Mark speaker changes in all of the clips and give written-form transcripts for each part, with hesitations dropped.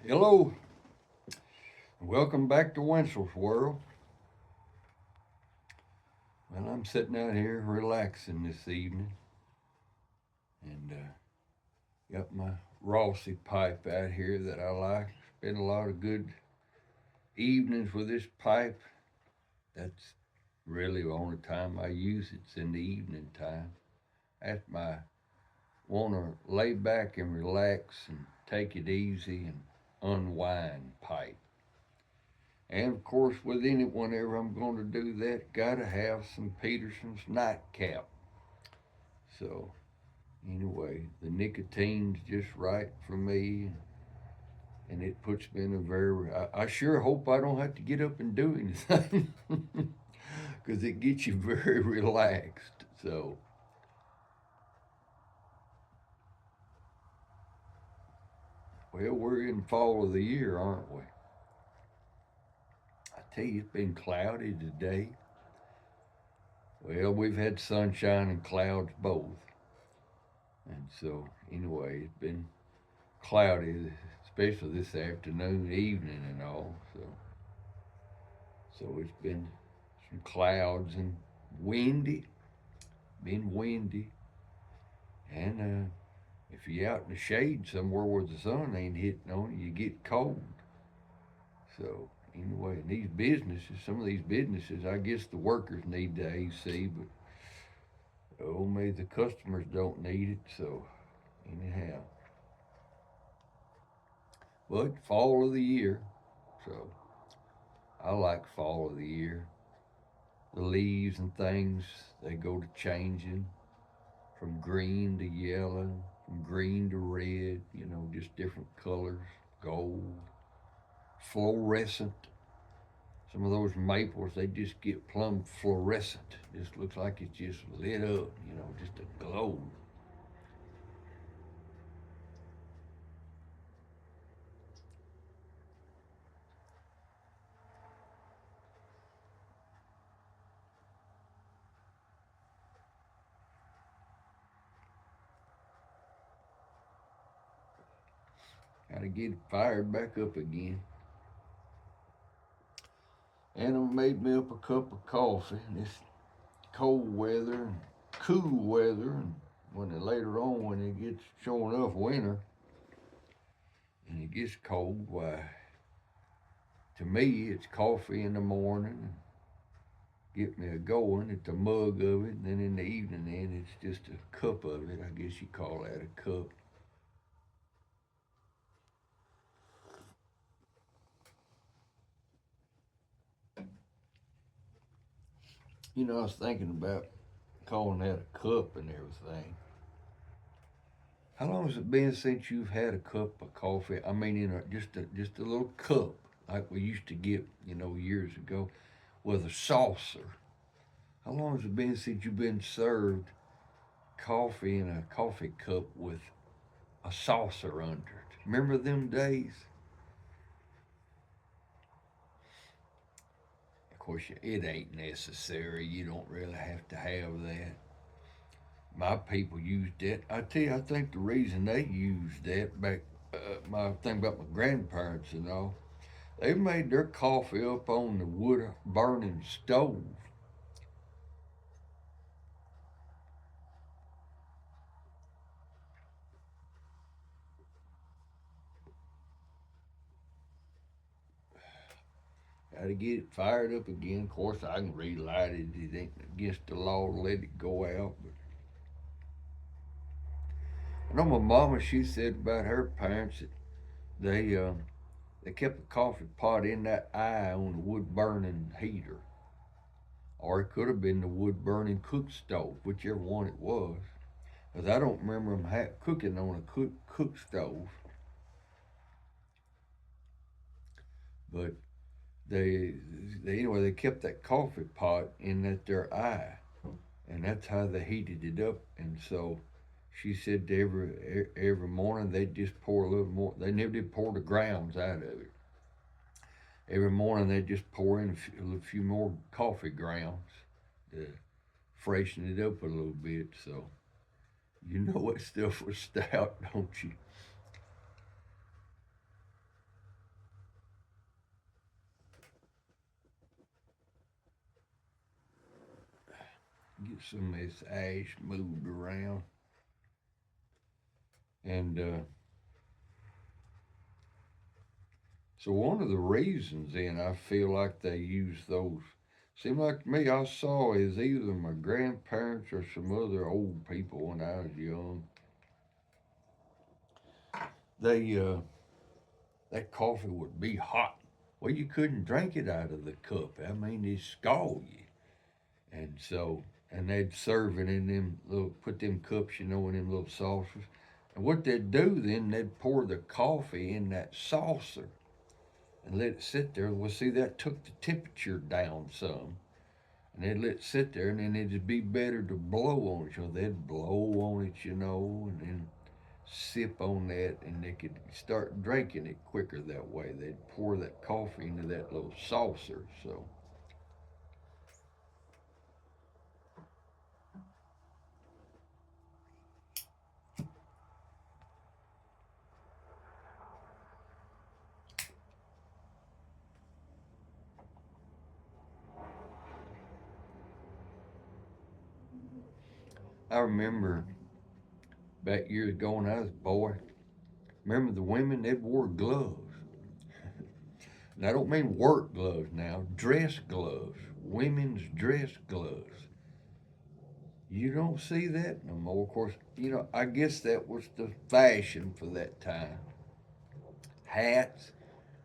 Speaker 1: Hello, welcome back to Wenzel's World. Well, I'm sitting out here relaxing this evening and got my Rossi pipe out here that I like. Spend a lot of good evenings with this pipe. That's really the only time I use it's in the evening time. That's my want to lay back and relax and take it easy and unwind pipe. And of course, within it, whenever I'm going to do that, gotta have some Peterson's nightcap. So, anyway, the nicotine's just right for me, and it puts me in a very. I sure hope I don't have to get up and do anything because it gets you very relaxed. So, well, we're in fall of the year, aren't we? I tell you, it's been cloudy today. Well, we've had sunshine and clouds both. And so, anyway, it's been cloudy, especially this afternoon, evening, and all. So it's been some clouds and windy, been windy, and if you're out in the shade somewhere where the sun ain't hitting on you, you get cold. So anyway, and these businesses, some of these businesses, I guess the workers need the AC, but oh, maybe the customers don't need it. So anyhow, but fall of the year, so I like fall of the year. The leaves and things, they go to changing from green to yellow, from green to red, just different colors, gold, fluorescent. Some of those maples, they just get plumb fluorescent. Just looks like it's just lit up, just a glow. Gotta get it fired back up again. And I made me up a cup of coffee in this cold weather and cool weather. And later on, when it gets showing enough winter and it gets cold, why, to me, it's coffee in the morning, get me a going. It's a mug of it, and then in the evening, then it's just a cup of it. I guess you call that a cup. I was thinking about calling that a cup and everything. How long has it been since you've had a cup of coffee? I mean, just a little cup like we used to get, years ago, with a saucer. How long has it been since you've been served coffee in a coffee cup with a saucer under it? Remember them days? Of course, it ain't necessary. You don't really have to have that. My people used that. I tell you, I think the reason they used that back, my thing about my grandparents and all, they made their coffee up on the wood burning stove. Got to get it fired up again. Of course, I can relight it. It ain't against the law to let it go out. But I know my mama. She said about her parents that they kept the coffee pot in that eye on the wood burning heater, or it could have been the wood burning cook stove, whichever one it was. Because I don't remember them cooking on a cook stove, but they they kept that coffee pot in that their eye, and that's how they heated it up. And so she said every morning they'd just pour a little more. They never did pour the grounds out of it. Every morning they'd just pour in a few more coffee grounds to freshen it up a little bit. So you know what stuff was stout, don't you? Get some of this ash moved around. And so one of the reasons then I feel like they use those, seemed like to me I saw is either my grandparents or some other old people when I was young. They that coffee would be hot. Well, you couldn't drink it out of the cup. I mean, it scald you. And so, and they'd serve it in them little, put them cups, in them little saucers. And what they'd do then, they'd pour the coffee in that saucer and let it sit there. Well, see, that took the temperature down some. And they'd let it sit there, and then it'd be better to blow on it. So they'd blow on it, and then sip on that, and they could start drinking it quicker that way. They'd pour that coffee into that little saucer. So I remember back years ago when I was a boy, remember the women, they wore gloves. And I don't mean work gloves now, dress gloves, women's dress gloves. You don't see that no more. Of course, I guess that was the fashion for that time. Hats,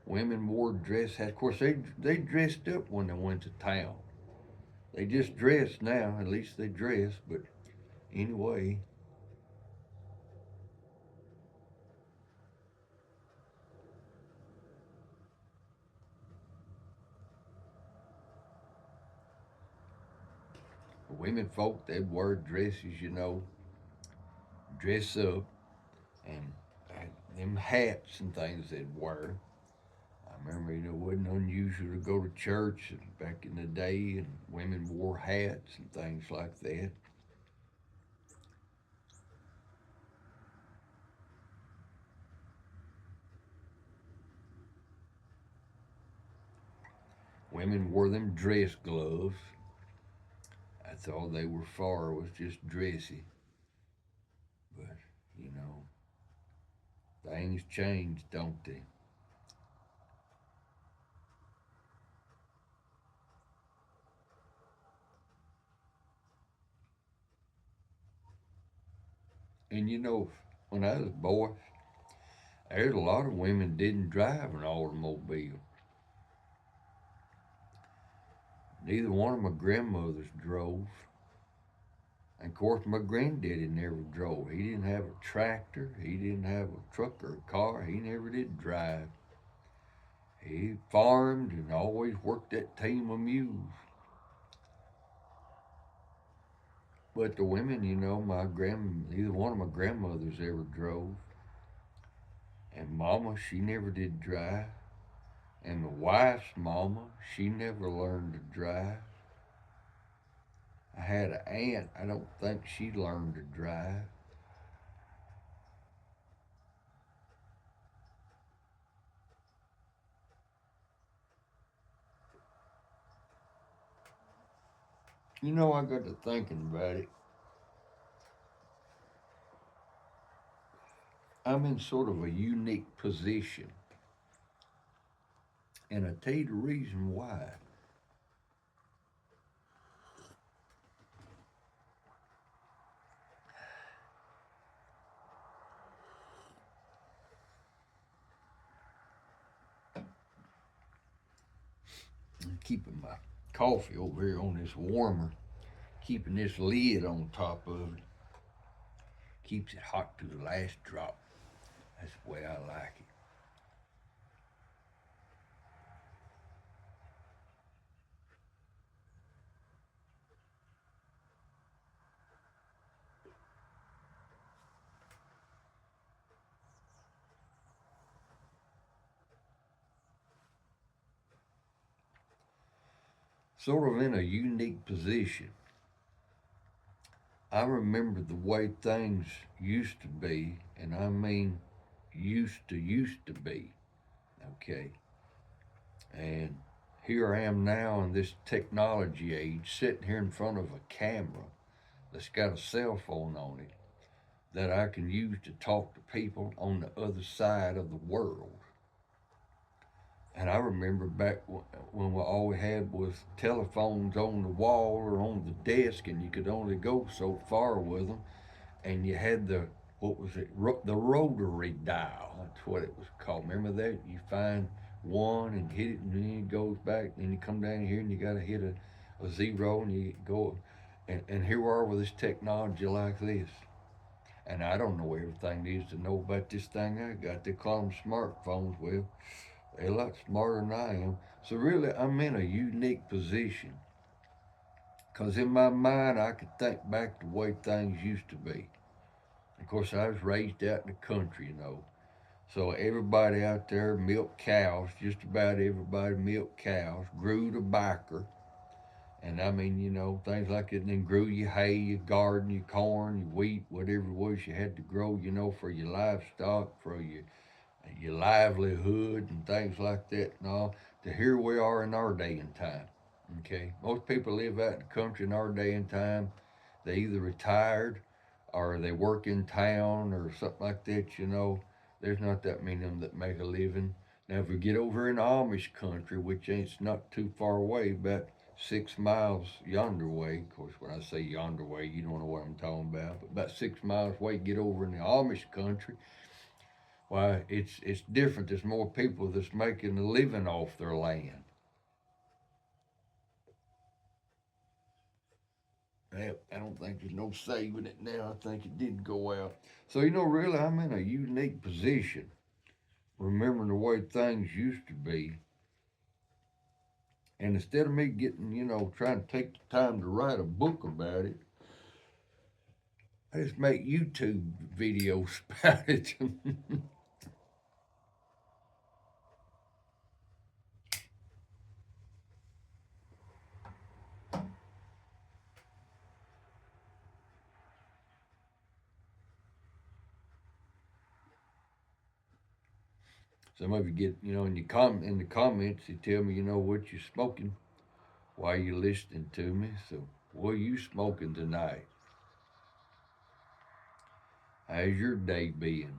Speaker 1: women wore dress hats. Of course, they dressed up when they went to town. They just dress now, at least they dress, but anyway, the women folk, they'd wear dresses, dress up, and them hats and things they'd wear. I remember, it wasn't unusual to go to church back in the day, and women wore hats and things like that. Women wore them dress gloves. That's all they were for, was just dressy. But, you know, things change, don't they? And when I was a boy, there's a lot of women didn't drive an automobile. Neither one of my grandmothers drove. And of course, my granddaddy never drove. He didn't have a tractor. He didn't have a truck or a car. He never did drive. He farmed and always worked that team of mules. But the women, neither one of my grandmothers ever drove. And Mama, she never did drive. And my wife's mama, she never learned to drive. I had an aunt, I don't think she learned to drive. I got to thinking about it. I'm in sort of a unique position. And I tell you the reason why. I'm keeping my coffee over here on this warmer, keeping this lid on top of it. Keeps it hot to the last drop. That's the way I like it. Sort of in a unique position. I remember the way things used to be, and I mean used to be. Okay. And here I am now in this technology age, sitting here in front of a camera, that's got a cell phone on it that I can use to talk to people on the other side of the world. And I remember back when all we had was telephones on the wall or on the desk, and you could only go so far with them. And you had the, what was it, the rotary dial. That's what it was called. Remember that? You find one and hit it, and then it goes back. And you come down here and you got to hit a zero, and you go. And here we are with this technology like this. And I don't know everything there is to know about this thing I got. They call them smartphones. Well, they're a lot smarter than I am. So really, I'm in a unique position. Because in my mind, I could think back the way things used to be. Of course, I was raised out in the country, So everybody out there milked cows, just about everybody milked cows, grew tobacco. And I mean, things like it. And then grew your hay, your garden, your corn, your wheat, whatever it was you had to grow, for your livestock, for your livelihood and things like that and all. To here we are in our day and time. Okay. Most people live out in the country in our day and time. They either retired or they work in town or something like that. There's not that many of them that make a living. Now, if we get over in Amish country, which ain't not too far away, about 6 miles yonder way, of course, when I say yonder way, you don't know what I'm talking about, but about 6 miles away, get over in the Amish country, why, it's different. There's more people that's making a living off their land. I don't think there's no saving it now. I think it did go out. So, really, I'm in a unique position, remembering the way things used to be. And instead of me getting, trying to take the time to write a book about it, I just make YouTube videos about it. Some of you get, in the comments, they tell me, what you're smoking while you're listening to me. So, what are you smoking tonight? How's your day been?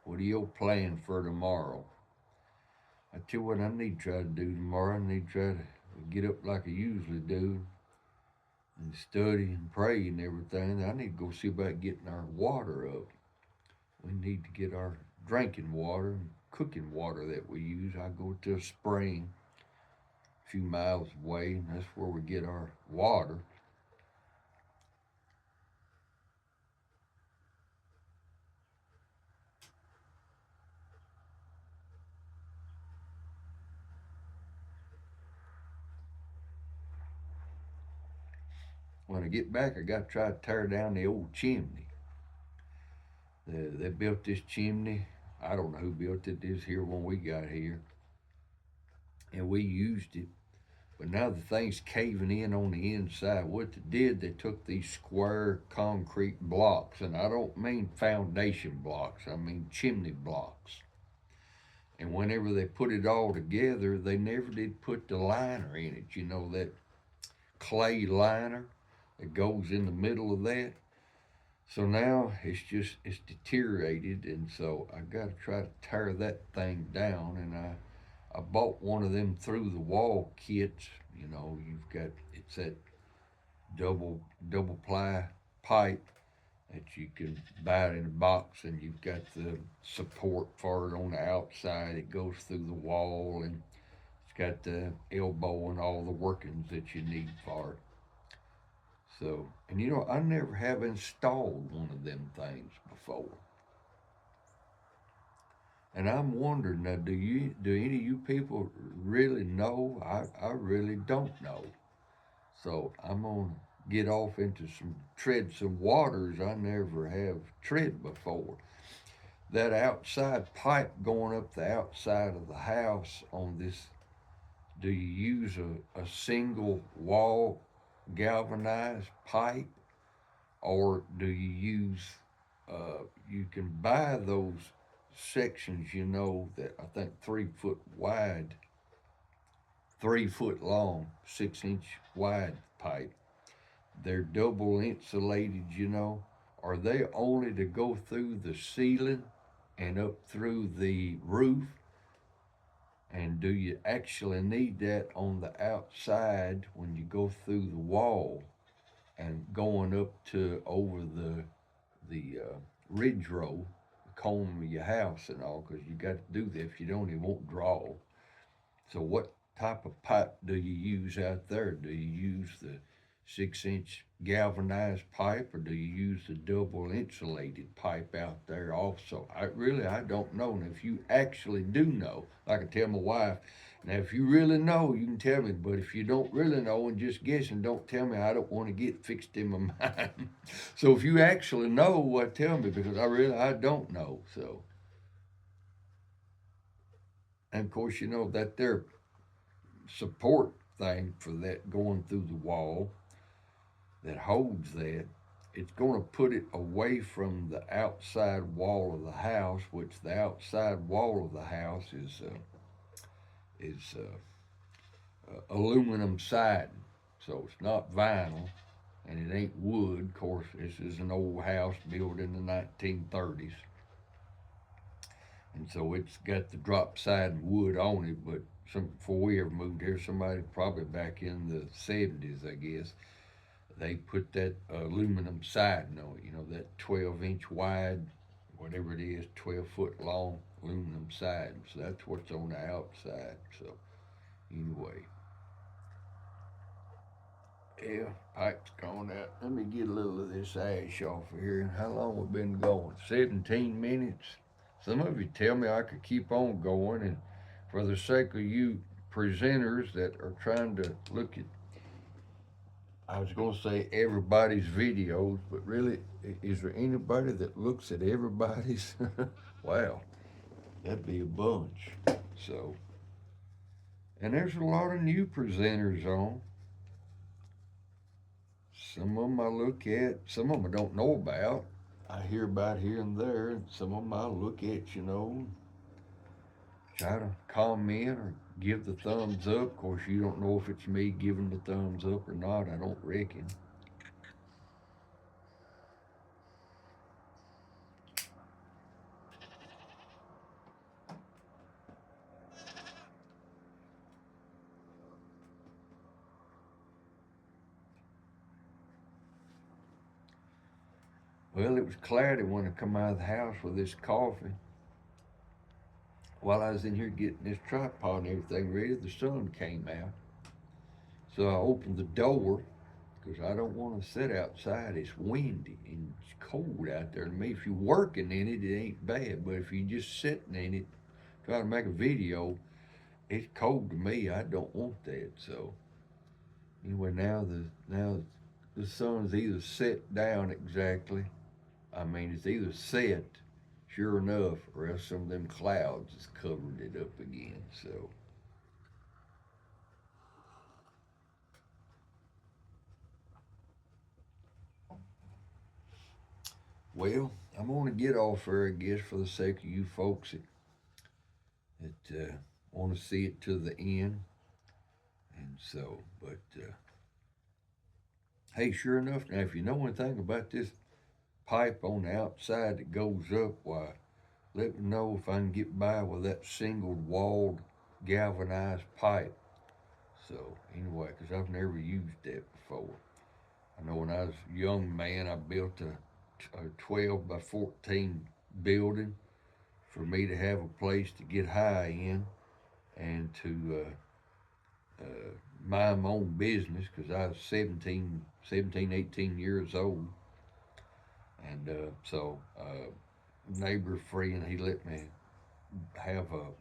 Speaker 1: What are your plans for tomorrow? I tell you what I need to try to do tomorrow. I need to try to get up like I usually do and study and pray and everything. I need to go see about getting our water up. We need to get our drinking water and cooking water that we use. I go to a spring a few miles away, and that's where we get our water. When I get back, I got to try to tear down the old chimney. They built this chimney. I don't know who built it. This here when we got here, and we used it. But now the thing's caving in on the inside. What they did, they took these square concrete blocks, and I don't mean foundation blocks. I mean chimney blocks. And whenever they put it all together, they never did put the liner in it. That clay liner that goes in the middle of that. So now it's deteriorated, and so I got to try to tear that thing down. And I bought one of them through the wall kits. You've got, it's that double ply pipe that you can buy it in a box, and you've got the support for it on the outside. It goes through the wall, and it's got the elbow and all the workings that you need for it. So, and I never have installed one of them things before. And I'm wondering now, do any of you people really know? I really don't know. So I'm gonna get off into tread some waters I never have tread before. That outside pipe going up the outside of the house on this, do you use a single wall galvanized pipe, or do you use, you can buy those sections, that I think 3 foot wide, 3 foot long, 6 inch wide pipe. They're double insulated, Are they only to go through the ceiling and up through the roof? And do you actually need that on the outside when you go through the wall and going up to over the ridge row, the comb of your house and all? Because you got to do that. If you don't, it won't draw. So what type of pipe do you use out there? Do you use the 6 inch galvanized pipe, or do you use the double insulated pipe out there also? I don't know. And if you actually do know, like I tell my wife, now if you really know, you can tell me. But if you don't really know and just guessing, don't tell me. I don't want to get fixed in my mind. So if you actually know, what tell me, because I don't know. So, and of course, that there support thing for that going through the wall that holds that, it's going to put it away from the outside wall of the house, which the outside wall of the house is aluminum siding, so it's not vinyl and it ain't wood. Of course, this is an old house built in the 1930s, and so it's got the drop siding wood on it. But before we ever moved here, somebody probably back in the 70s, I guess, they put that aluminum siding on it, that 12-inch wide, whatever it is, 12-foot long aluminum siding. So that's what's on the outside. So, anyway, yeah, pipe's gone out. Let me get a little of this ash off of here. How long we been going? 17 minutes. Some of you tell me I could keep on going, and for the sake of you presenters that are trying to look at, I was going to say everybody's videos, but really, is there anybody that looks at everybody's? Wow, that'd be a bunch. So, and there's a lot of new presenters on. Some of them I look at, some of them I don't know about. I hear about here and there, and some of them I look at, try to comment or give the thumbs up. Of course, you don't know if it's me giving the thumbs up or not, I don't reckon. Well, it was cloudy when I come out of the house with this coffee. While I was in here getting this tripod and everything ready, the sun came out. So I opened the door because I don't want to sit outside. It's windy and it's cold out there to me. If you're working in it, it ain't bad. But if you're just sitting in it, trying to make a video, it's cold to me. I don't want that. So anyway, now the sun's either set down exactly. I mean, it's either set, sure enough, or else some of them clouds has covered it up again. So, well, I'm going to get off there, I guess, for the sake of you folks that want to see it to the end. And so, but hey, sure enough, now if you know anything about this pipe on the outside that goes up, why, let me know if I can get by with that single walled galvanized pipe. So, anyway, because I've never used that before. I know when I was a young man, I built a 12 by 14 building for me to have a place to get high in and to mind my own business because I was 17, 18 years old. And neighbor friend, he let me have a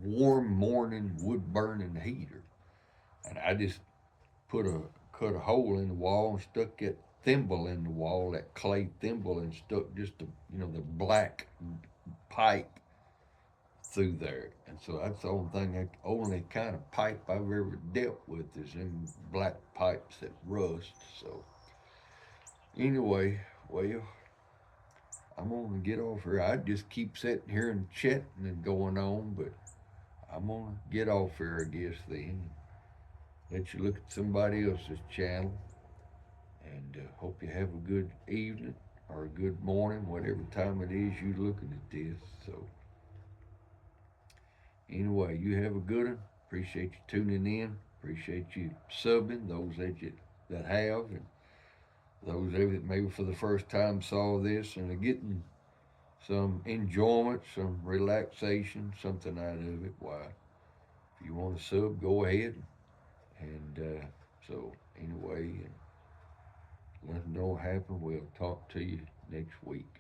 Speaker 1: warm morning wood burning heater. And I just cut a hole in the wall and stuck that thimble in the wall, that clay thimble, and stuck just the black pipe through there. And so that's the only kind of pipe I've ever dealt with is them black pipes that rust. So Anyway, well, I'm gonna get off here. I just keep sitting here and chatting and going on, but I'm gonna get off here, I guess, then. Let you look at somebody else's channel, and hope you have a good evening or a good morning, whatever time it is you're looking at this. So, anyway, you have a good one. Appreciate you tuning in. Appreciate you subbing, those that have, and those that maybe for the first time saw this and are getting some enjoyment, some relaxation, something out of it. Why, if you want to sub, go ahead. And so, anyway, let them know what happened. We'll talk to you next week.